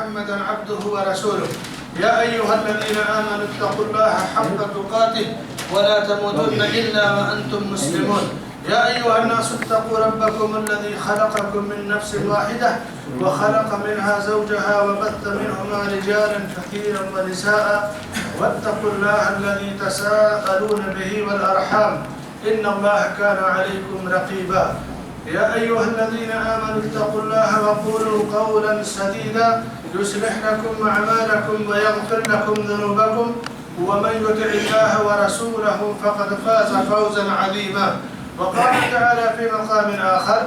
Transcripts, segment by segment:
محمدا عبده ورسوله يا أيها الذين آمنوا اتقوا الله حق تقاته ولا تموتن إلا وأنتم مسلمون يا أيها الناس اتقوا ربكم الذي خلقكم من نفس واحدة وخلق منها زوجها وبث منهما رجالا كثيرا ونساء واتقوا الله الذي تساءلون به والأرحام إن الله كان عليكم رقيبا يا أيها الذين آمنوا اتقوا الله وقولوا قولا سديدا يصلح لكم أعمالكم ويغفر لكم ذنوبكم ومن يطع الله ورسوله فقد فاز فوزا عظيما وقال تعالى في مقام آخر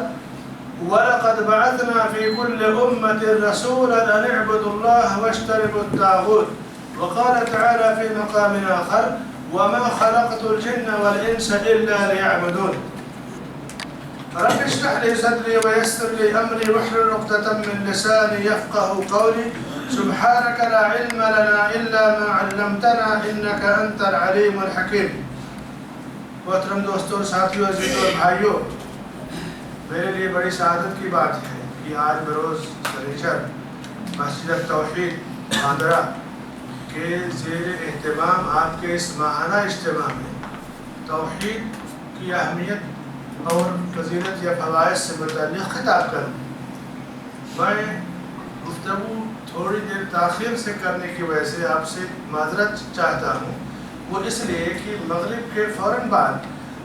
ولقد بعثنا في كل أمة رسولا أن اعبدوا الله واجتنبوا الطاغوت وقال تعالى في مقام آخر وما خلقت الجن والإنس إلا ليعبدون رب اشرح لي صدري ويسر لي أمري واحلل عقدة من لساني يفقه قولي سبحانك لا علم لنا إلا ما علمتنا إنك أنت العليم الحكيم محترم دوستوں اور ساتھیوں عزیزوں اور بھائیوں، میرے لیے بڑی سعادت کی بات ہے کہ آج بروز سنیچر مسجد توحید آندرا کے زیر اہتمام آپ کے اس ماہانہ اجتماع میں توحید کی اہمیت اور فضیلت یا فوائد سے متعلق خطاب کروں۔ میں گفتگو تھوڑی دیر تاخیر سے کرنے کی وجہ سے آپ سے معذرت چاہتا ہوں، وہ اس لیے کہ مغرب کے فوراً بعد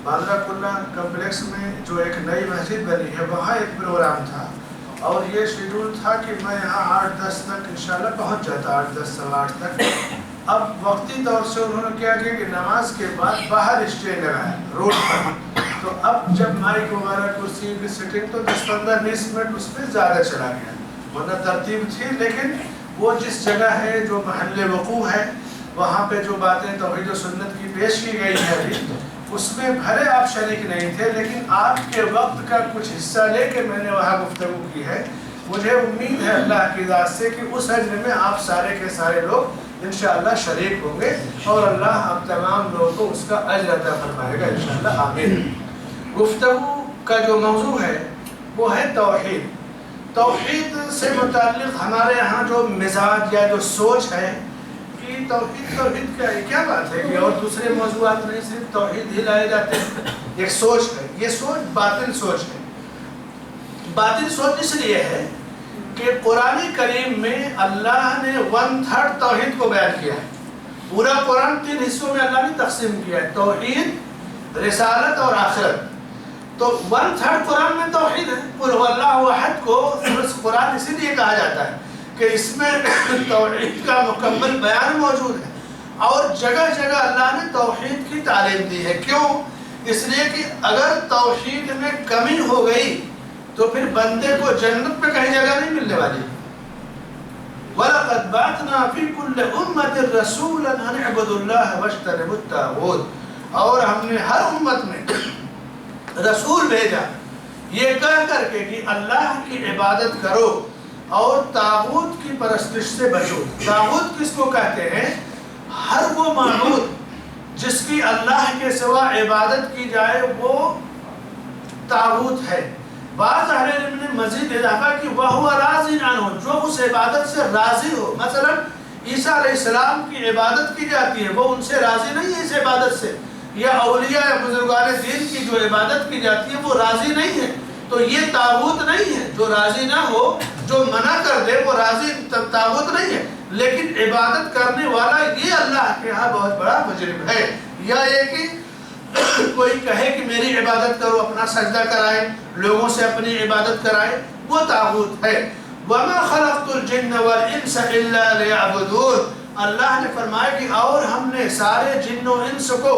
بادرہ کلہ کمپلیکس میں جو ایک نئی مسجد بنی ہے وہاں ایک پروگرام تھا اور یہ شیڈول تھا کہ میں یہاں 8-10 تک انشاءاللہ پہنچ جاتا، 8-10 سوا 8 تک۔ اب وقتی طور سے انہوں نے کیا کہ نماز کے بعد باہر اسٹیج لگایا روڈ پر، تو اب جب مائک وغیرہ کرسی کی سیٹنگ تو 10-15-20 منٹ اس میں زیادہ چلا گیا، ورنہ ترتیب تھی، لیکن وہ جس جگہ ہے جو محل وقوع ہے وہاں پہ جو باتیں توحید و سنت کی پیش کی گئی ہے ابھی اس میں بھلے آپ شریک نہیں تھے، لیکن آپ کے وقت کا کچھ حصہ لے کے میں نے وہاں گفتگو کی ہے۔ مجھے امید ہے اللہ کی ذات سے کہ اس اجر میں آپ سارے کے سارے لوگ انشاءاللہ شریک ہوں گے اور اللہ آپ تمام لوگوں کو اس کا اجر عطا فرمائے گا انشاءاللہ، آمین۔ گفتگو کا جو موضوع ہے وہ ہے توحید۔ توحید سے متعلق ہمارے یہاں جو مزاج یا جو سوچ ہے کہ توحید کیا بات ہے کہ اور دوسرے موضوعات نہیں، صرف توحید ہی لائے جاتے ہیں، ایک سوچ ہے، یہ سوچ باطل سوچ ہے۔ باطل سوچ اس لیے ہے کہ قرآن کریم میں اللہ نے 1/3 توحید کو بیان کیا ہے۔ پورا قرآن 3 حصوں میں اللہ نے تقسیم کیا ہے، توحید، رسالت اور آخرت۔ تو 1/3 قرآن میں توحید ہے۔ قل هو اللہ احد کو قرآن اسی لیے کہا جاتا ہے کہ اس میں توحید کا مکمل بیان موجود ہے اور جگہ جگہ اللہ نے توحید کی تعلیم دی ہے۔ کیوں؟ اس لیے کہ اگر توحید میں کمی ہو گئی تو پھر بندے کو جنت پہ کہیں جگہ نہیں ملنے والی۔ وَلَقَدْ بَعَثْنَا فِي كُلِّ أُمَّةٍ رَسُولًا أَنِ اعْبُدُوا اللَّهَ وَاجْتَنِبُوا الطَّاغُوتَ، اور ہم نے ہر امت میں رسول بھیجا یہ کہہ کر کے کہ اللہ کی عبادت کرو اور طاغوت کی پرستش سے بچو۔ طاغوت کس کو کہتے ہیں؟ ہر وہ معبود جس کی اللہ کے سوا عبادت کی جائے وہ طاغوت ہے۔ بعض اہل علم نے مزید اضافہ کہ وَهُوَ رَاضٍ عَنْهُ، جو اس عبادت سے راضی ہو۔ مثلا عیسیٰ علیہ السلام کی عبادت کی جاتی ہے، وہ ان سے راضی نہیں ہے اس عبادت سے، یا اولیاء یا بزرگان دین کی جو عبادت کی جاتی ہے وہ راضی نہیں ہے، تو یہ طاغوت نہیں ہے۔ جو راضی نہ ہو، جو منع کر دے، وہ راضی طاغوت نہیں ہے، لیکن عبادت کرنے والا یہ اللہ کے ہاں بہت بڑا مجرم ہے۔ یا یہ کہ کوئی کہے کہ میری عبادت کرو، اپنا سجدہ کرائے، لوگوں سے اپنی عبادت کرائے، وہ طاغوت ہے۔ وَمَا خَلَقْتُ الْجِنَّ وَالْإِنسَ إِلَّا لِيَعْبُدُونَ، اللہ نے فرمایا کہ اور ہم نے سارے جن و انس کو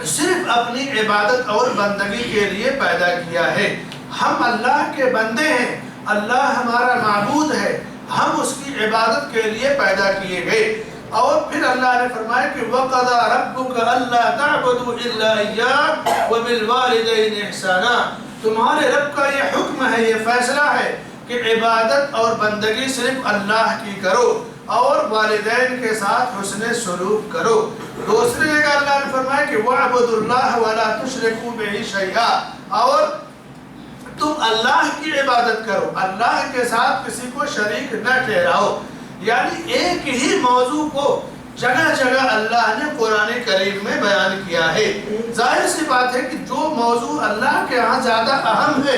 صرف اپنی عبادت اور بندگی کے لیے پیدا کیا ہے۔ ہم اللہ کے بندے ہیں، اللہ ہمارا معبود ہے، ہم اس کی عبادت کے لیے پیدا کیے گئے۔ اور پھر اللہ نے فرمایا کہ وَقَضَى رَبُّكَ أَلَّا تَعْبُدُوا إِلَّا إِيَّاهُ وَبِالْوَالِدَيْنِ إِحْسَانًا، تمہارے رب کا یہ حکم ہے، یہ فیصلہ ہے کہ عبادت اور بندگی صرف اللہ کی کرو اور والدین کے ساتھ حسن سلوک کرو۔ دوسری جگہ اللہ نے فرمایا کہ وَاعْبُدُوا اللَّهَ وَلَا تُشْرِكُوا بِهِ شَيْئًا، اور تم اللہ کی عبادت کرو، اللہ کے ساتھ کسی کو شریک نہ ٹھہراؤ۔ یعنی ایک ہی موضوع کو جگہ جگہ اللہ نے قرآن کریم میں بیان کیا ہے۔ ظاہر سی بات ہے کہ جو موضوع اللہ کے ہاں زیادہ اہم ہے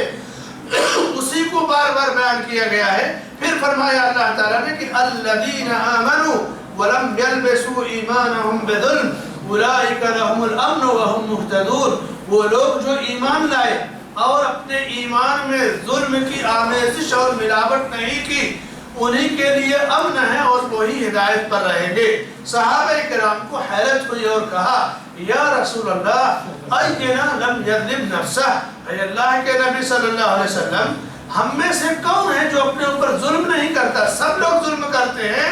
اسی کو بار بار بیان کیا گیا ہے۔ پھر فرمایا اللہ تعالیٰ نے کہ الذین آمنوا ولم یلبسوا ایمانہم بظلم اولئک لہم الامن وہم مہتدون۔ وہ لوگ جو ایمان لائے اور اپنے ایمان میں ظلم کی آمیزش اور ملاوٹ نہیں کی، انہی کے لیے امن ہے اور وہی ہدایت پر رہیں گے۔ صحابہ کرام کو حیرت ہوئی اور کہا یا رسول اللہ اینا لم یظلم نفسہ، اے اللہ کے نبی صلی اللہ علیہ وسلم ہم میں سے کون ہے جو اپنے اوپر ظلم نہیں کرتا؟ سب لوگ ظلم کرتے ہیں۔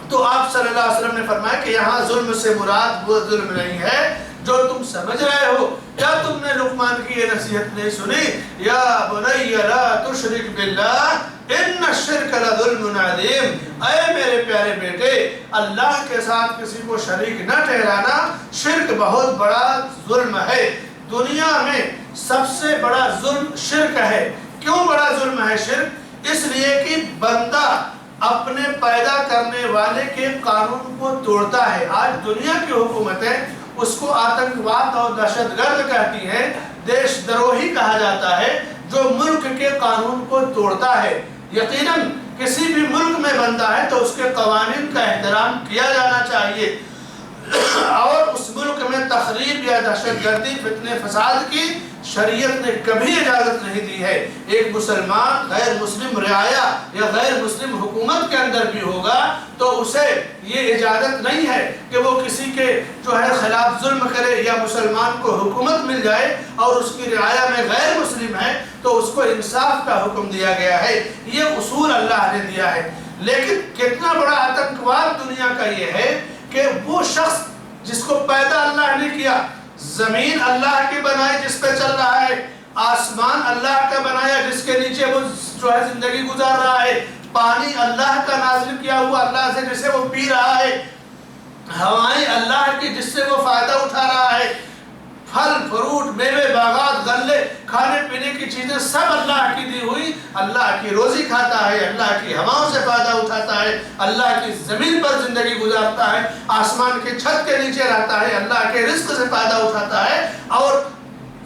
تو آپ صلی اللہ علیہ وسلم نے فرمایا کہ یہاں ظلم سے مراد وہ ظلم نہیں ہے جو تم سمجھ رہے ہو۔ کیا تم نے لقمان کی یہ نصیحت نہیں سنی؟ یا بنی لا تشرک باللہ ان الشرک لظلم عظیم، اے میرے پیارے بیٹے اللہ کے ساتھ کسی کو شریک نہ ٹھہرانا شرک بہت بڑا ظلم ہے۔ دنیا میں سب سے بڑا ظلم شرک ہے۔ کیوں بڑا ظلم ہے شرک؟ اس لیے کہ بندہ اپنے پیدا کرنے والے کے قانون کو توڑتا ہے۔ آج دنیا کی حکومتیں اس کو آتنکواد اور دہشت گرد کہتی ہیں، دیش دروہی کہا جاتا ہے جو ملک کے قانون کو توڑتا ہے۔ یقیناً کسی بھی ملک میں بندہ ہے تو اس کے قوانین کا احترام کیا جانا چاہیے اور اس ملک میں تخریب یا دہشت گردی فتنے فساد کی شریعت نے کبھی اجازت نہیں دی ہے۔ ایک مسلمان غیر مسلم رعایا یا غیر مسلم حکومت کے اندر بھی ہوگا تو اسے یہ اجازت نہیں ہے کہ وہ کسی کے جو ہے خلاف ظلم کرے، یا مسلمان کو حکومت مل جائے اور اس کی رعایا میں غیر مسلم ہے تو اس کو انصاف کا حکم دیا گیا ہے۔ یہ اصول اللہ نے دیا ہے۔ لیکن کتنا بڑا آتنکواد دنیا کا یہ ہے کہ وہ شخص جس کو پیدا اللہ نے کیا، زمین اللہ کی بنائی جس پہ چل رہا ہے، آسمان اللہ کا بنایا جس کے نیچے وہ جو ہے زندگی گزار رہا ہے، پانی اللہ کا نازل کیا ہوا اللہ سے جسے وہ پی رہا ہے، ہوائیں اللہ کی جس سے وہ فائدہ اٹھا رہا ہے، پھل فروٹ میوے باغات غلے کھانے پینے کی چیزیں سب اللہ کی دی ہوئی، اللہ کی روزی کھاتا ہے، اللہ کی ہواؤں سے فائدہ اٹھاتا ہے، اللہ کی زمین پر زندگی گزارتا ہے، آسمان کی چھت کے نیچے رہتا ہے، اللہ کے رزق سے فائدہ اٹھاتا ہے اور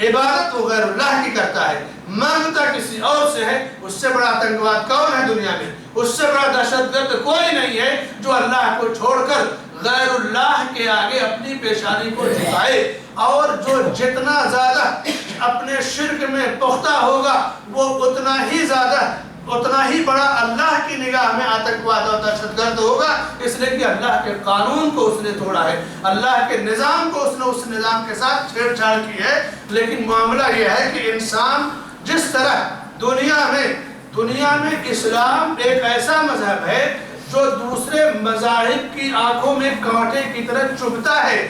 عبادت وہ غیر اللہ کی کرتا ہے، مانگتا کسی اور سے ہے۔ اس سے بڑا آتنکواد کون ہے دنیا میں؟ اس سے بڑا دہشت گرد کوئی نہیں ہے جو اللہ کو چھوڑ کر غیر اللہ کے آگے اپنی پیشانی کو جھکائے، اور جو جتنا زیادہ اپنے شرک میں پختہ ہوگا وہ اتنا ہی بڑا اللہ کی نگاہ میں آتنکواد اور دہشت گرد ہوگا، اس لیے کہ اللہ کے قانون کو اس نے توڑا ہے، اللہ کے نظام کو اس نے اس نظام کے ساتھ چھیڑ چھاڑ کی ہے۔ لیکن معاملہ یہ ہے کہ انسان جس طرح دنیا میں اسلام ایک ایسا مذہب ہے جو دوسرے مذاہب کی آنکھوں میں کانٹے کی طرح چبھتا ہے،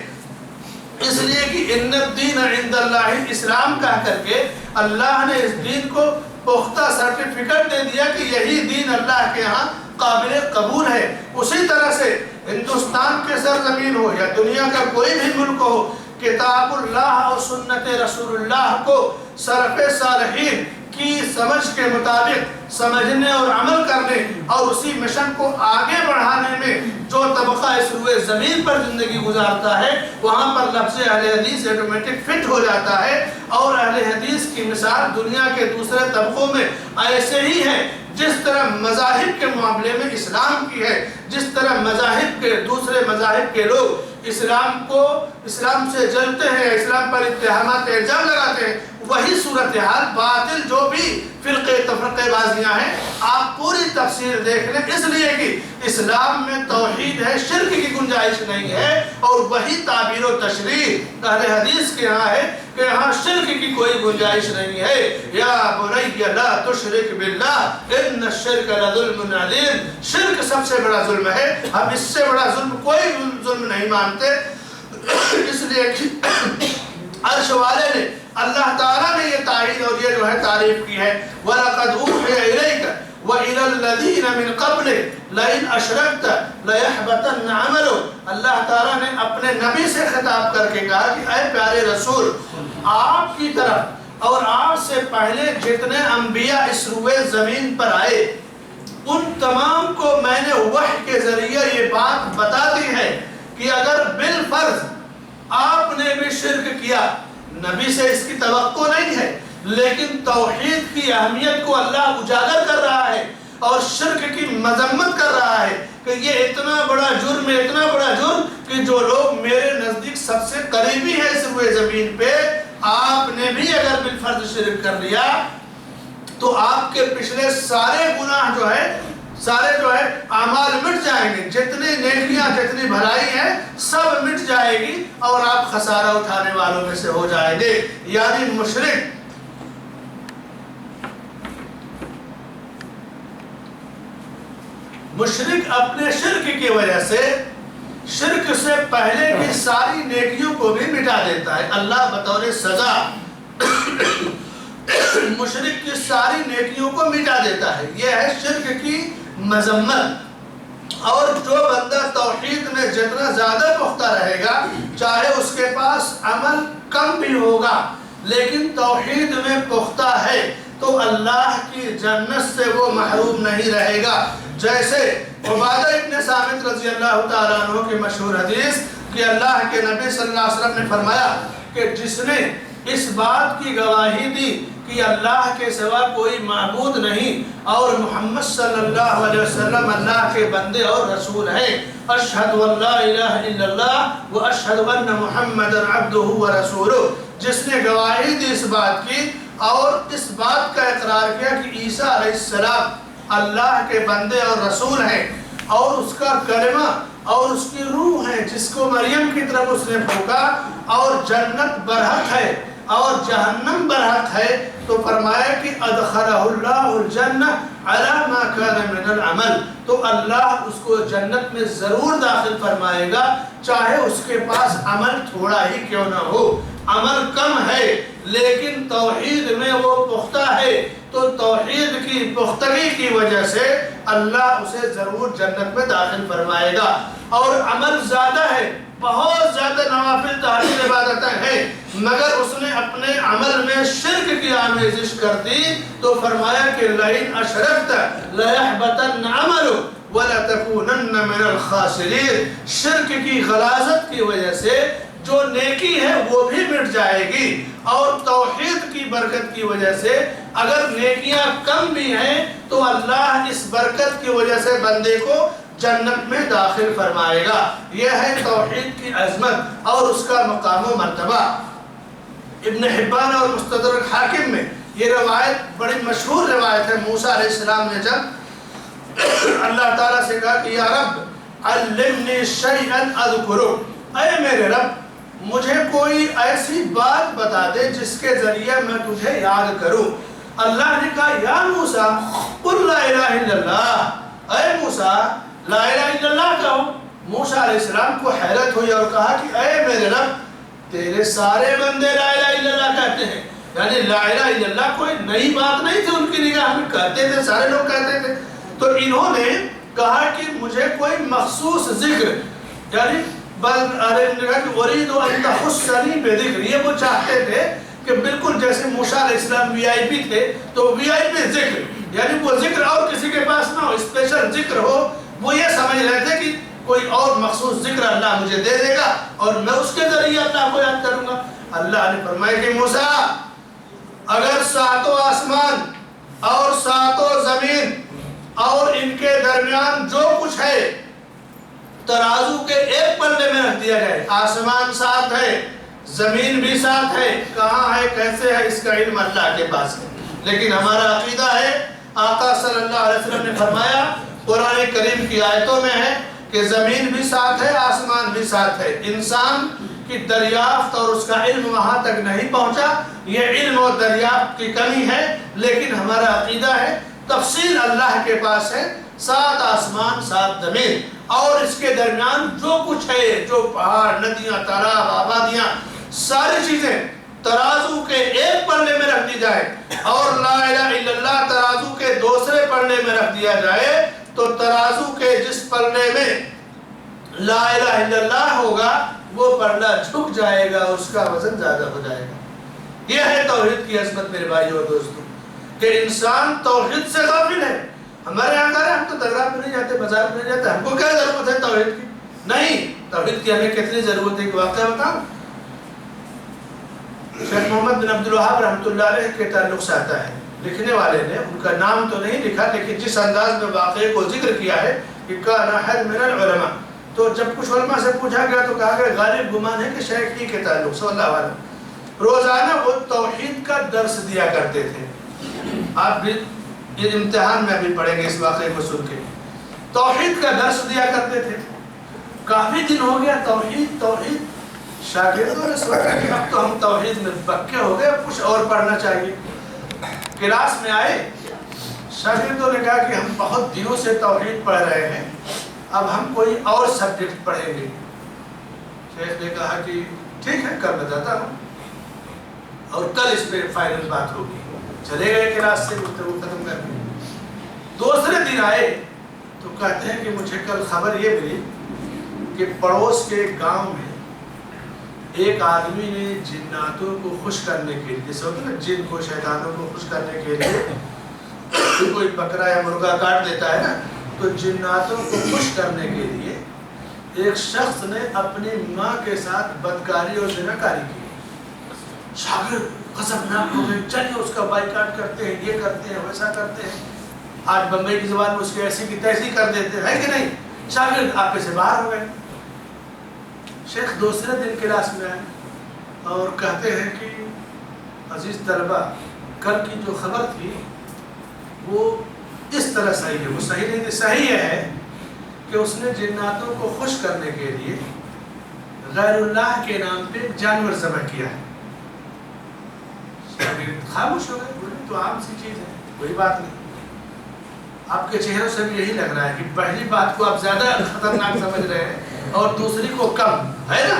اس لیے کہ ان الدین عند اللہ اسلام کہہ کر کے اللہ نے اس دین کو پختہ سرٹیفکیٹ دے دیا کہ یہی دین اللہ کے ہاں قابل قبول ہے۔ اسی طرح سے ہندوستان کے سرزمین ہو یا دنیا کا کوئی بھی ملک ہو، کتاب اللہ اور سنت رسول اللہ کو سلف صالحین کی سمجھ کے مطابق سمجھنے اور عمل کرنے اور اسی مشن کو آگے بڑھانے میں جو طبقہ اس روئے زمین پر زندگی گزارتا ہے، وہاں پر لفظ اہل حدیث آٹومیٹک فٹ ہو جاتا ہے، اور اہل حدیث کی مثال دنیا کے دوسرے طبقوں میں ایسے ہی ہے جس طرح مذاہب کے معاملے میں اسلام کی ہے، جس طرح مذاہب کے دوسرے مذاہب کے لوگ اسلام سے جلتے ہیں، اسلام پر اتہامات الزام لگاتے ہیں، وہی صورتحال باطل جو بھی فرقے تفرقے بازیاں ہیں آپ پوری تفسیر دیکھ لیں، اس لیے کہ اسلام میں توحید ہے، شرک کی گنجائش نہیں ہے، اور وہی تعبیر و تشریح اہل حدیث کے ہاں ہے کہ یہاں شرک کی کوئی گنجائش نہیں ہے۔ یا بنی لا تشرک باللہ ان الشرک لظلم عظیم، شرک سب سے بڑا ظلم ہے، ہم اس سے بڑا ظلم کوئی ظلم نہیں مانتے، اس لیے کہ عرش والے نے اللہ تعالیٰ نے یہ تعین اور یہ جو ہے تعریف کی ہے، وَلَقَدْ أُوحِيَ إِلَيْكَ وَإِلَى الَّذِينَ مِن قَبْلِكَ لَئِنْ أَشْرَكْتَ لَيَحْبَطَنَّ عَمَلُكَ۔ اللہ تعالیٰ نے اپنے نبی سے خطاب کر کے کہا کہ اے پیارے رسول، آپ کی طرف اور آپ سے پہلے جتنے انبیاء اس روئے زمین پر آئے ان تمام کو میں نے وحی کے ذریعے یہ بات بتا دی ہے کہ اگر بالفرض آپ نے بھی شرک کیا، نبی سے اس کی توقع نہیں ہے، لیکن توحید کی اہمیت کو اللہ اجاگر کر رہا ہے اور شرک کی مذمت کر رہا ہے کہ یہ اتنا بڑا جرم ہے، اتنا بڑا جرم کہ جو لوگ میرے نزدیک سب سے قریبی ہیں اس روئے زمین پہ، آپ نے بھی اگر بالفرض شرک کر لیا تو آپ کے پچھلے سارے گناہ جو ہے اعمال مٹ جائیں گے، جتنی نیکیاں جتنی بھلائی ہیں سب مٹ جائے گی اور آپ خسارہ اٹھانے والوں میں سے ہو جائیں گے۔ یعنی مشرک اپنے شرک کی وجہ سے شرک سے پہلے کی ساری نیکیوں کو بھی مٹا دیتا ہے۔ اللہ بطور سزا مشرک کی ساری نیکیوں کو مٹا دیتا ہے، یہ ہے شرک کی مذمت۔ اور جو بندہ توحید میں جتنا زیادہ پختہ رہے گا، چاہے اس کے پاس عمل کم بھی ہوگا لیکن توحید میں پختہ ہے، تو اللہ کی جنت سے وہ محروم نہیں رہے گا۔ جیسے عبادہ ابن صامت رضی اللہ تعالیٰ عنہ کی مشہور حدیث کہ اللہ کے نبی صلی اللہ علیہ وسلم نے فرمایا کہ جس نے اس بات کی گواہی دی کہ اللہ کے سوا کوئی معبود نہیں اور محمد صلی اللہ علیہ وسلم اللہ کے بندے اور رسول ہیں، اشہد ان لا الہ الا اللہ و اشہد ان محمد عبدہ و رسولہ، جس نے گواہی دی اس بات کی اور اس بات کا اقرار کیا کہ عیسیٰ علیہ السلام اللہ کے بندے اور رسول ہیں اور اس کا کلمہ اور اس کی روح ہے جس کو مریم کی طرف اس نے پھونکا، اور جنت برحق ہے اور جہنم برحق ہے، تو فرمایا کہ ادخلہ اللہ الجنہ علی ما کان من العمل، تو اللہ اس کو جنت میں ضرور داخل فرمائے گا چاہے اس کے پاس عمل تھوڑا ہی کیوں نہ ہو۔ عمل کم ہے لیکن توحید میں وہ پختہ ہے، تو توحید کی پختگی کی وجہ سے اللہ اسے ضرور جنت میں داخل فرمائے گا۔ اور عمل زیادہ ہے، بہت زیادہ نوافل تحلیل عبادتیں ہیں، مگر اس نے اپنے عمل میں شرک کی آمیزش کر دی تو فرمایا کہ لئن اشرکت لیحبطن عملک ولتکونن من الخاسرین، شرک کی غلاظت کی وجہ سے جو نیکی ہے وہ بھی مٹ جائے گی، اور توحید کی برکت کی وجہ سے اگر نیکیاں کم بھی ہیں تو اللہ اس برکت کی وجہ سے بندے کو جنت میں داخل فرمائے گا۔ یہ ہے توحید کی عظمت اور اس کا مقام و مرتبہ۔ ابن حبان اور مستدرک حاکم میں یہ روایت بڑی مشہور روایت ہے، موسیٰ علیہ السلام نے جب اللہ تعالیٰ سے کہا کہ یا رب علمنی شیئا اذکرک، اے میرے رب مجھے کوئی ایسی بات بتا دے جس کے ذریعے میں تجھے یاد کروں۔ اللہ نے کہا یا موسیٰ قل لا الہ الا اللہ، اے موسیٰ لا الہ الا اللہ کہو۔ موسیٰ علیہ السلام کو حیرت ہوئی اور کہا کہ اے میرے رب تیرے سارے بندے لا الہ الا اللہ کہتے ہیں، یعنی لا الہ الا اللہ کوئی نئی بات نہیں تھی ان کی نگاہ میں، کہتے تھے، سارے لوگ کہتے تھے۔ تو انہوں نے کہا کہ مجھے کوئی مخصوص ذکر، یعنی اريد ان تخصني بذکر، یہ وہ چاہتے تھے کہ بالکل جیسے موسیٰ علیہ السلام وی آئی پی تھے تو وی آئی پی ذکر، یعنی وہ ذکر اور کسی کے پاس نہ ہو، اسپیشل ذکر ہو۔ وہ یہ سمجھ رہے تھے کہ کوئی اور مخصوص ذکر اللہ مجھے دے دے گا اور میں اس کے ذریعے اللہ کو یاد کروں گا۔ اللہ نے فرمایا کہ موسیٰ اگر ساتوں آسمان اور ساتوں زمین اور ان کے درمیان جو کچھ ہے ترازو کے ایک پلے میں رکھ دیا جائے، آسمان ساتھ ہے زمین بھی ساتھ ہے، کہاں ہے کیسے ہے اس کا علم اللہ کے پاس ہے، لیکن ہمارا عقیدہ ہے، آقا صلی اللہ علیہ وسلم نے فرمایا قرآن کریم کی آیتوں میں ہے کہ زمین بھی ساتھ ہے آسمان بھی ساتھ ہے، انسان کی دریافت اور اس کا علم وہاں تک نہیں پہنچا، یہ علم اور دریافت کی کمی ہے، لیکن ہمارا عقیدہ ہے تفصیل اللہ کے پاس ہے، 7 آسمان 7 زمین، اور اس کے درمیان جو کچھ ہے، جو پہاڑ ندیاں تالاب آبادیاں ساری چیزیں ترازو کے ایک پلے میں رکھ دی جائے اور لا الہ الا اللہ ترازو کے دوسرے پلے میں رکھ دیا جائے تو ترازو کے جس پلے میں لا الہ الا اللہ ہوگا وہ پلہ جھک جائے گا، اس کا وزن زیادہ ہو جائے گا۔ یہ ہے توحید کی عظمت میرے بھائیو اور دوستو، کہ انسان توحید سے غافل ہے۔ ہمارے یہاں کہہ رہے ہیں ہم تو درگاہ پہ نہیں جاتے، بازار پہ نہیں جاتے، ہم کو کیا ضرورت ہے توحید کی؟ نہیں، توحید کی ہمیں کتنی ضرورت ہے کہ واقعہ بتاؤں۔ شیخ محمد بن عبد الوہاب رحمۃ اللہ علیہ کے تعلق سے آتا ہے، لکھنے والے نے ان کا نام تو نہیں لکھا، لیکن جس انداز میں واقعے کو ذکر کیا ہے کہ کان احد من العلماء، تو جب کچھ علماء سے پوچھا گیا تو کہا گیا غالب گمان ہے کہ شیخ ہی کے تعلق سے، اللہ علیہ روزانہ وہ توحید کا درس دیا کرتے تھے۔ آپ بھی یہ امتحان میں ابھی پڑھیں گے اس واقعے کو سن کے، توحید کا درس دیا کرتے تھے۔ کافی دن ہو گیا توحید توحید، شاگردوں نے سوچا کہ اب تو ہم توحید میں پکے ہو گئے، کچھ اور پڑھنا چاہیے۔ کلاس میں آئے، شاگردوں نے کہا کہ ہم بہت دنوں سے توحید پڑھ رہے ہیں، اب ہم کوئی اور سبجیکٹ پڑھیں گے۔ شیخ نے کہا کہ ٹھیک ہے، کل بتاتا ہوں، اور کل اس پہ فائنل بات ہوگی۔ چلے گئے کلاس سے، گفتگو ختم کر کے دوسرے دن آئے تو کہتے ہیں کہ مجھے کل خبر یہ ملی کہ پڑوس کے گاؤں میں ایک آدمی نے جناتوں کو خوش کرنے کے لیے، جیسے ہوتا ہے نا جن کو شیطانوں کو خوش کرنے کے لیے کوئی بکرا یا مرغا کاٹ دیتا ہے نا، تو جناتوں کو خوش کرنے کے لیے ایک شخص نے اپنی ماں کے ساتھ بدکاری اور زناکاری کی۔ شاگرد غضبناک ہو گئے، چلیے اس کا بائیکاٹ کرتے ہیں، یہ کرتے ہیں، ویسا کرتے ہیں۔ آج بمبئی کی زبان میں اس کی ایسی کی تیسی کر دیتے ہیں کہ نہیں؟ شاگرد آپے سے باہر ہو گئے۔ شیخ دوسرے دن کلاس میں آئے اور کہتے ہیں کہ عزیز طلبہ، کل کی جو خبر تھی وہ اس طرح صحیح ہے، وہ صحیح نہیں تھی، صحیح یہ ہے کہ اس نے جناتوں کو خوش کرنے کے لیے غیر اللہ کے نام پہ ایک جانور ذبح کیا ہے۔ خاموش ہو گئے، بولے تو عام سی چیز ہے، کوئی بات نہیں۔ آپ کے چہروں سے بھی یہی لگ رہا ہے کہ پہلی بات کو آپ زیادہ خطرناک سمجھ رہے ہیں اور دوسری کو کم، ہے نا؟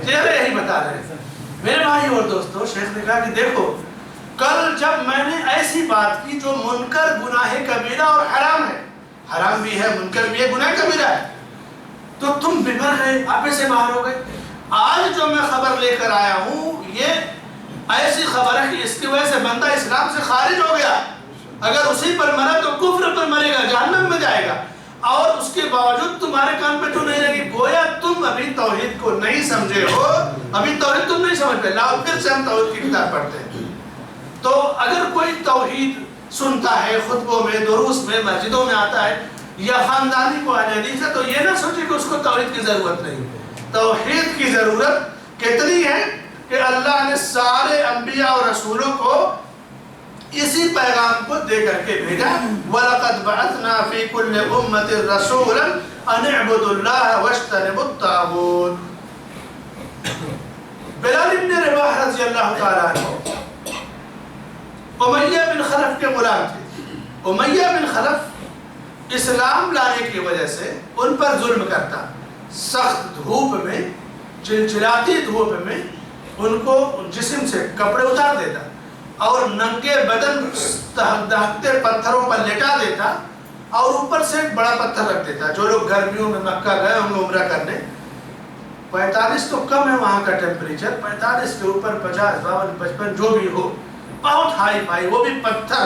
چہرے یہی بتا رہے ہیں۔ میرے بھائی اور دوستو، شیخ نے کہا کہ دیکھو، کل جب میں نے ایسی بات کی جو منکر گناہ کبیرہ اور حرام ہے، حرام بھی ہے، منکر بھی ہے، گناہ کبیرہ ہے، تو تم بگڑ گئے، آپے سے باہر ہو گئے۔ آج جو میں خبر لے کر آیا ہوں یہ ایسی خبر ہے کہ اس کی وجہ سے بندہ اسلام سے خارج ہو گیا، اگر اسی پر مرا تو کفر پر مرے گا، جہنم میں جائے گا، اور اس کے باوجود تمہارے کان پہ تو نہیں لگی، گویا تم ابھی توحید کو نہیں سمجھے ہو، ابھی توحید تم نہیں سمجھ پہ، لاؤ پھر سے ہم توحید کی کتاب پڑھتے ہیں۔ تو اگر کوئی توحید سنتا ہے خطبوں میں، دروس میں، مسجدوں میں آتا ہے یا خاندانی کو حدیث ہے، تو یہ نہ سوچے کہ اس کو توحید کی ضرورت نہیں۔ توحید کی ضرورت کتنی ہے کہ اللہ نے سارے انبیاء اور رسولوں کو اسی پیغام کو دے کر کے بھیجا، وَلَقَدْ بَعَثْنَا فِي كُلِّ أُمَّةٍ رَسُولًا أَنِ اعْبُدُوا اللَّهَ وَاجْتَنِبُوا الطَّاغُوتَ۔ بلال بن رباح رضی اللہ تعالیٰ عنہ امیہ بن خلف کے غلام تھے۔ امیہ بن خلف اسلام لانے کی وجہ سے ان پر ظلم کرتا، سخت دھوپ میں، چلچلاتی دھوپ میں ان کو جسم سے کپڑے اتار دیتا اور ننگے بدن دہکتے پتھروں پر لٹا دیتا اور اوپر سے ایک بڑا پتھر رکھ دیتا۔ جو لوگ گرمیوں میں مکہ گئے ہوں گے عمرہ کرنے، 45 تو کم ہے وہاں کا ٹیمپریچر، 45 کے اوپر 50 52 55 جو بھی ہو، بہت ہائی فائی، وہ بھی پتھر۔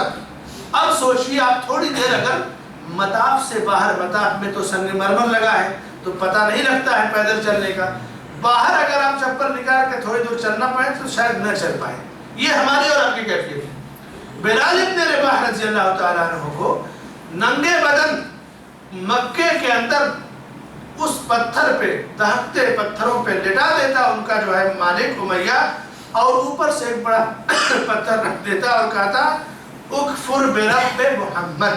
اب سوچئے آپ تھوڑی دیر اگر مطاف سے باہر، مطاف میں تو سنگ مرمر لگا ہے تو پتہ نہیں لگتا ہے پیدل چلنے کا، باہر اگر آپ چپل نکال کے تھوڑی دور چلنا پائے تو شاید نہ چل پائے۔ یہ ہماری اور آپ کی کیفیت ہے۔ بلال بن رباح رضی اللہ تعالیٰ عنہ کو ننگے بدن مکے کے اندر اس پتھر پہ، دہکتے پتھروں پہ لٹا دیتا ان کا جو ہے مالک امیہ، اور اوپر سے ایک بڑا پتھر رکھ دیتا اور کہتا اکفر برب محمد،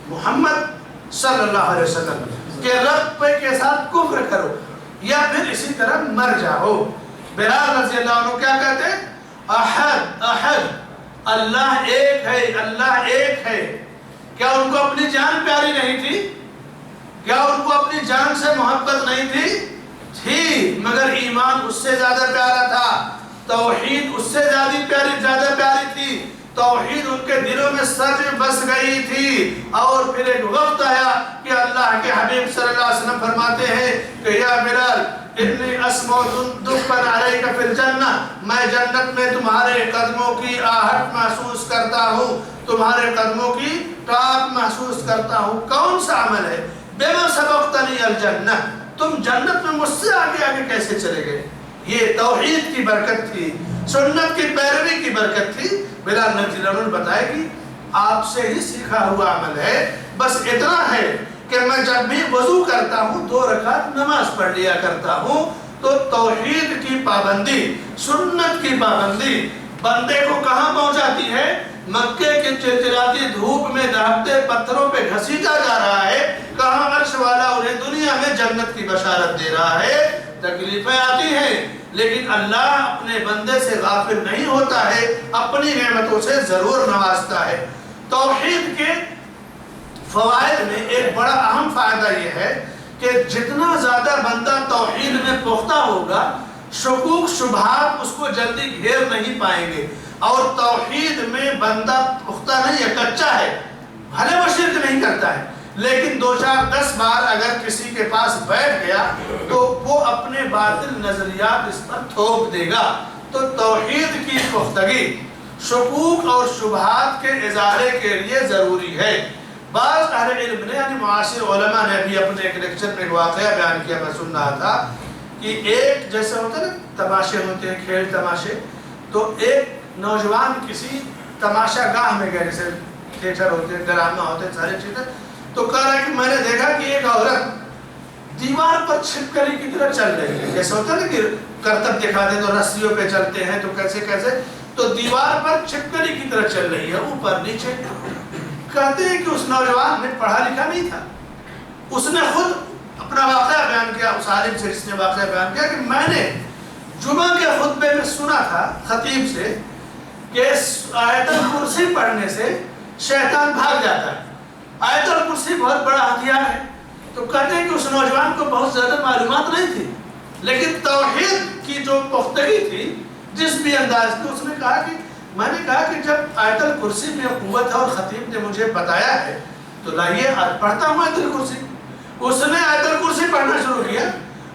محمد صلی اللہ علیہ وسلم کے رب کے ساتھ کفر کرو یا پھر اسی طرح مر جاؤ۔ بلال رضی اللہ عنہ کیا کہتے؟ احد احد، اللہ ایک ہے، اللہ ایک ہے۔ کیا ان کو اپنی جان پیاری نہیں تھی؟ کیا ان کو اپنی جان سے محبت نہیں تھی؟ تھی، مگر ایمان اس سے زیادہ پیارا تھا، توحید اس سے زیادہ پیاری تھی، توحید ان کے دلوں میں سچ بس گئی تھی۔ اور پھر ایک وقت آیا کہ اللہ کے حبیب صلی اللہ علیہ وسلم فرماتے ہیں کہ یا بلال انی اسمع دفن علیک فی الجنہ، میں جنت میں تمہارے قدموں کی آہٹ محسوس کرتا ہوں، تمہارے قدموں کی ٹاپ محسوس کرتا ہوں۔ کون سا عمل ہے؟ بما سبقتنی الجنہ، تم جنت میں مجھ سے آگے آگے کیسے چلے گئے؟ یہ توحید کی برکت تھی، سنت کی پیروی کی برکت تھی۔ بلال رضی اللہ عنہ بتائے کہ آپ سے ہی سیکھا ہوا عمل ہے، بس اتنا ہے کہ میں جب بھی وضو کرتا ہوں 2 رکعت نماز پڑھ لیا کرتا ہوں۔ تو توحید کی پابندی، سنت کی پابندی بندے کو کہاں پہنچاتی ہے؟ مکے کی چلچلاتی دھوپ میں دہتے پتھروں پہ گھسیٹا جا رہا ہے، کہاں عرش والا انہیں دنیا میں جنت کی بشارت دے رہا ہے۔ تکلیفیں آتی ہیں لیکن اللہ اپنے بندے سے غافل نہیں ہوتا ہے، اپنی نعمتوں سے ضرور نوازتا ہے۔ توحید کے فوائد میں ایک بڑا اہم فائدہ یہ ہے کہ جتنا زیادہ بندہ توحید میں پختہ ہوگا، شکوک شبہات اس کو جلدی گھیر نہیں پائیں گے۔ اور توحید میں بندہ پختہ نہیں ہے، کچا ہے، بھلے وہ شرک نہیں کرتا ہے لیکن 2 4 10 بار اگر کسی کے پاس بیٹھ گیا تو وہ اپنے باطل نظریات اس پر تھوپ دے گا۔ تو توحید کی پختگی شکوک اور شبہات کے ازالے کے لیے ضروری ہے۔ بعض اہل علم نے یعنی معاصر علماء نے بھی اپنے ایک لیکچر میں ایک واقعہ بیان کیا، میں سن رہا تھا کہ ایک جیسے ہوتا ہے نا تماشے ہوتے ہیں، کھیل تماشے، تو ایک نوجوان کسی تماشا گاہ میں گئے، جیسے تھیٹر ہوتے ہیں، ڈرامہ ہوتے ہیں، ساری چیزیں، تو کہہ رہا ہے کہ میں نے دیکھا کہ ایک عورت دیوار پر چھپکلی کی طرح چل رہی ہے، جیسے ہوتا ہے نا کہ کرتب دکھاتے ہیں تو رسیوں پہ چلتے ہیں تو کیسے کیسے، تو دیوار پر چھپکلی کی طرح چل رہی ہے، اوپر نیچے۔ کہتے ہیں کہ اس نوجوان نے پڑھا لکھا نہیں تھا، اس نے خود اپنا واقعہ بیان کیا، اس عالم سے جس نے واقعہ بیان کیا کہ میں نے جمعہ کے خطبے میں سنا تھا خطیب سے کہ آیت الکرسی پڑھنے سے شیطان بھاگ جاتا ہے، آیت الکرسی بہت بڑا ہتھیار ہے۔ تو کہتے ہیں کہ اس نوجوان کو بہت زیادہ معلومات نہیں تھی لیکن توحید کی جو پختگی تھی جس بھی انداز میں، اس نے کہا کہ میں نے کہا کہ جب آیت الکرسی میں قوت ہے اور خطیب نے مجھے بتایا ہے تو لائیے آج پڑھتا ہوں آیت الکرسی۔ اس نے آیت الکرسی پڑھنا شروع کیا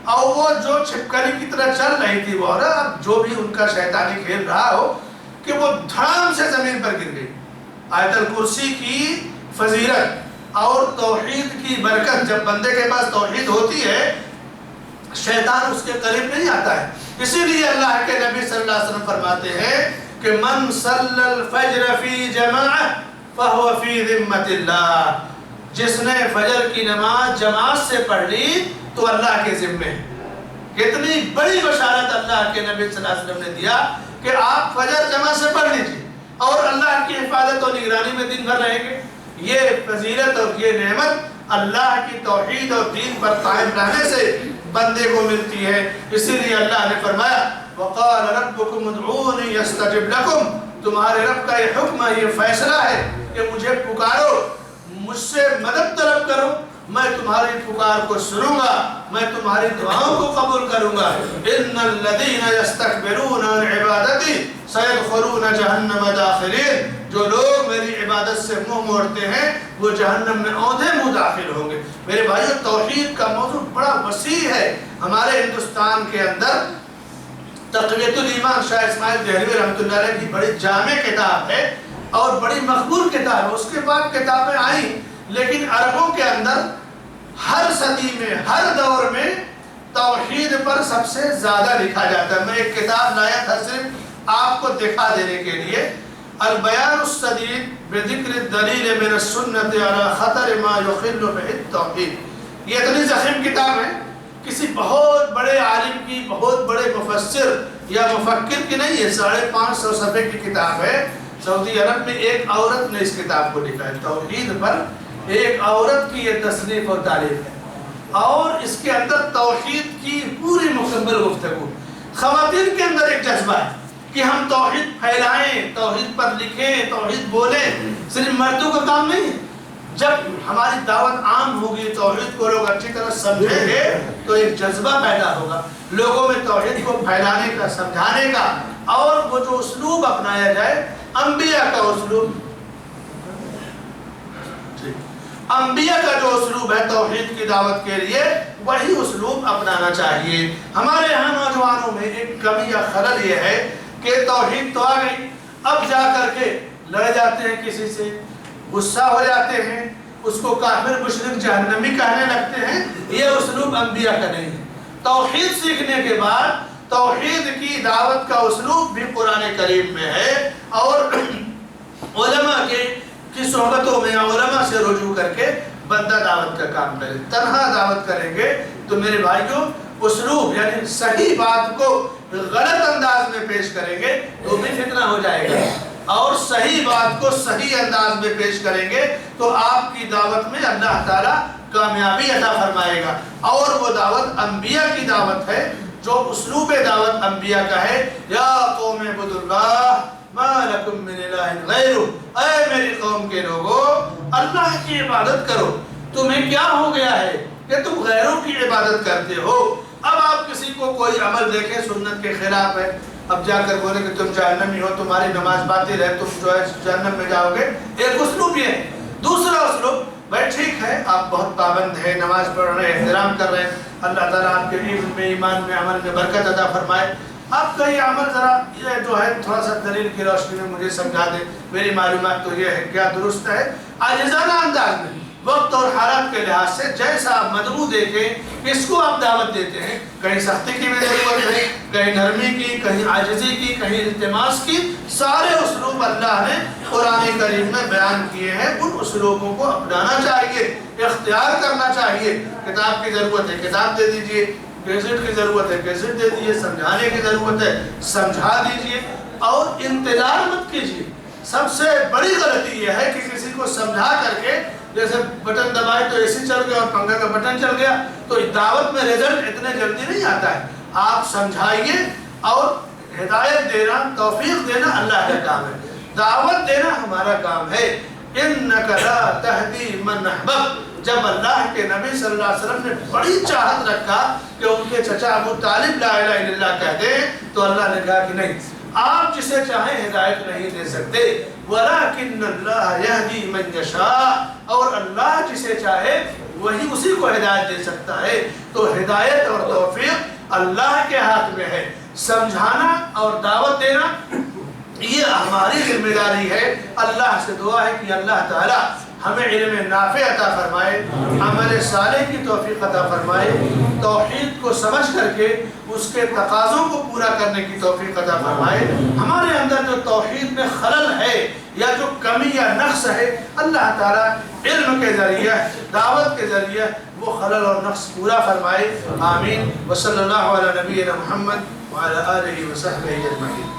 اور وہ جو چھپکلی کی طرح چل رہی تھی وہ عورت، اب جو بھی ان کا شیطانی کھیل رہا ہو کہ وہ دھڑام سے زمین پر گر گئی۔ آیت الکرسی کی فضیلت اور توحید کی برکت، جب بندے کے پاس توحید ہوتی ہے شیطان اس کے قریب نہیں آتا ہے۔ اسی لیے اللہ کے نبی صلی اللہ علیہ وسلم فرماتے ہیں کہ من صلی الفجر فی جماعہ فہو فی ذمۃ اللہ، جس نے فجر کی نماز جماعت سے پڑھ لی تو اللہ کے ذمے ہے۔ کتنی بڑی بشارت اللہ کے نبی صلی اللہ علیہ وسلم نے دیا کہ آپ فجر جماعت سے پڑھ لیجیے اور اللہ کی حفاظت و نگرانی میں دن بھر رہیں گے۔ یہ فضیلت اور یہ نعمت اللہ کی توحید اور دین پر قائم رہنے سے بندے کو ملتی ہے۔ اسی لیے اللہ نے فرمایا وَقَالَ رَبُّكُمُ ادْعُونِي يَسْتَجِبْ لَكُمْ، تمہارے رب کا یہ حکم ہے، یہ فیصلہ ہے کہ مجھے پکارو، مجھ سے مدد طلب کرو، میں تمہاری پکار کو سنوں گا، میں تمہاری دعاؤں کو قبول کروں گا۔ إِنَّ الَّذِينَ يَسْتَكْبِرُونَ عَنْ عِبَادَتِي سَيَدْخُلُونَ جَهَنَّمَ دَاخِرِينَ، جو لوگ میری عبادت سے منہ موڑتے ہیں وہ جہنم میں اوندھے منہ داخل ہوں گے۔ میرے بھائیو، توحید کا موضوع بڑا وسیع ہے۔ ہمارے ہندوستان کے اندر تقویت الایمان شاہ اسماعیل دہلوی رحمۃ اللہ علیہ کی بڑی جامع کتاب ہے اور بڑی مقبول کتاب ہے۔ اس کے بعد کتابیں آئیں لیکن عربوں کے اندر ہر صدی میں، ہر دور میں توحید پر سب سے زیادہ لکھا جاتا ہے۔ میں ایک کتاب لایا تھا صرف آپ کو دکھا دینے کے لیے، البیان السدید بذکر الدلیل من السنت علی خطر ما یخل بہ التوحید۔ یہ اتنی ضخیم کتاب ہے، کسی بہت بڑے عالم کی، بہت بڑے مفسر یا مفکر کی نہیں ہے، 550 صفحے کی کتاب ہے۔ سعودی عرب میں ایک عورت نے اس کتاب کو لکھا ہے، توحید پر ایک عورت کی یہ تصنیف اور تعریف ہے، اور اس کے اندر توحید کی پوری مکمل گفتگو۔ خواتین کے اندر ایک جذبہ ہے کہ ہم توحید پھیلائیں، توحید پر لکھیں، توحید بولیں، صرف مردوں کا کام نہیں ہے۔ جب ہماری دعوت عام ہوگی، توحید کو لوگ اچھی طرح سمجھیں گے تو ایک جذبہ پیدا ہوگا لوگوں میں توحید کو پھیلانے کا، سمجھانے کا، اور وہ جو اسلوب اپنایا جائے انبیاء کا اسلوب، انبیاء کا جو اسلوب ہے توحید کی دعوت کے لیے، وہی اسلوب اپنانا چاہیے۔ ہمارے یہاں نوجوانوں میں ایک کمی یا خلل یہ ہے کہ توحید تو آ گئی، اب جا کر کے لڑ جاتے ہیں کسی سے، غصہ ہو جاتے ہیں، اس کو کافر مشرک جہنمی کہنے لگتے ہیں۔ یہ اسلوب انبیاء کا نہیں ہے۔ توحید سیکھنے کے بعد توحید کی دعوت کا اسلوب بھی قرآن کریم میں ہے، اور علماء کی صحبتوں میں علماء سے رجوع کر کے بندہ دعوت کا کام کرے۔ تنہا دعوت کریں گے تو میرے بھائیوں اسلوب یعنی صحیح بات کو غلط انداز میں پیش کریں گے تو بھی فتنہ ہو جائے گا، اور صحیح بات کو صحیح انداز میں پیش کریں گے تو آپ کی دعوت میں اللہ تعالیٰ کامیابی عطا فرمائے گا۔ اور وہ دعوت انبیاء کی دعوت ہے، جو اسلوب دعوت انبیاء کا ہے۔ یا قوم اعبدوا اللہ ما لکم من الہ غیرہ، اے میری قوم کے لوگوں اللہ کی عبادت کرو، تمہیں کیا ہو گیا ہے کہ تم غیروں کی عبادت کرتے ہو۔ اب آپ کسی کو کوئی عمل دیکھیں سنت کے خلاف ہے، اب جا کر بولے کہ تم جہنمی ہو، تمہاری نماز باطل ہے، تم جو ہے جہنم میں جاؤ گے، ایک اسلوب یہ ہے۔ دوسرا اسلوب بھائی ٹھیک ہے آپ بہت پابند ہیں، نماز پڑھ رہے ہیں، احترام کر رہے ہیں، اللہ تعالیٰ آپ کے علم میں، ایمان میں، عمل میں برکت عطا فرمائے، آپ کا یہ عمل ذرا یہ جو ہے تھوڑا سا دلیل کی روشنی میں مجھے سمجھا دیں، میری معلومات تو یہ ہے کیا درست ہے، عاجزانہ انداز میں وقت اور حالات کے لحاظ سے جیسا آپ مدعو دیکھیں کس کو آپ دعوت دیتے ہیں، کہیں سختی کی بھی ضرورت ہے، کہیں نرمی کی، کہیں عاجزی کی، کہیں التماس کی، سارے اسلوب اللہ نے قرآن کریم میں بیان کیے ہیں۔ ان اسلوبوں کو اپنانا چاہیے، اختیار کرنا چاہیے۔ کتاب کی ضرورت ہے کتاب دے دیجئے، کیسٹ کی ضرورت ہے کیسٹ دے دیجئے، سمجھانے کی ضرورت ہے سمجھا دیجئے، اور انتظار مت کیجئے۔ سب سے بڑی غلطی یہ ہے کہ کسی کو سمجھا کر کے جیسے بٹن دبائے تو اے سی چل گیا اور پنکھا کا بٹن چل گیا، تو دعوت میں رزلٹ اتنے جلدی نہیں آتا ہے۔ آپ سمجھائیے، اور ہدایت دینا، توفیق دینا اللہ کا کام ہے، دعوت دینا ہمارا کام ہے۔ اِنَّكَ لَا تَهْدِي مَنْ أَحْبَبْتَ، جب اللہ کے نبی صلی اللہ علیہ وسلم نے بڑی چاہت رکھا کہ ان کے چچا ابو طالب لا الہ الا اللہ کہہ دیں، تو اللہ نے کہا کہ نہیں، آپ جسے چاہیں ہدایت نہیں دے سکتے، وَلَكِنَّ اللَّهَ يَهْدِي مَنْ يَشَاءُ، اور اللہ جسے چاہے وہی اسی کو ہدایت دے سکتا ہے۔ تو ہدایت اور توفیق اللہ کے ہاتھ میں ہے، سمجھانا اور دعوت دینا یہ ہماری ذمہ داری ہے۔ اللہ سے دعا ہے کہ اللہ تعالیٰ ہمیں علم نافع عطا فرمائے، عمل صالح کی توفیق عطا فرمائے، توحید کو سمجھ کر کے اس کے تقاضوں کو پورا کرنے کی توفیق عطا فرمائے۔ ہمارے اندر جو توحید میں خلل ہے یا جو کمی یا نقص ہے، اللہ تعالیٰ علم کے ذریعے، دعوت کے ذریعے وہ خلل اور نقص پورا فرمائے۔ آمین۔ وصلی اللہ علی نبینا محمد وعلی آلہ وصحبہ اجمعین۔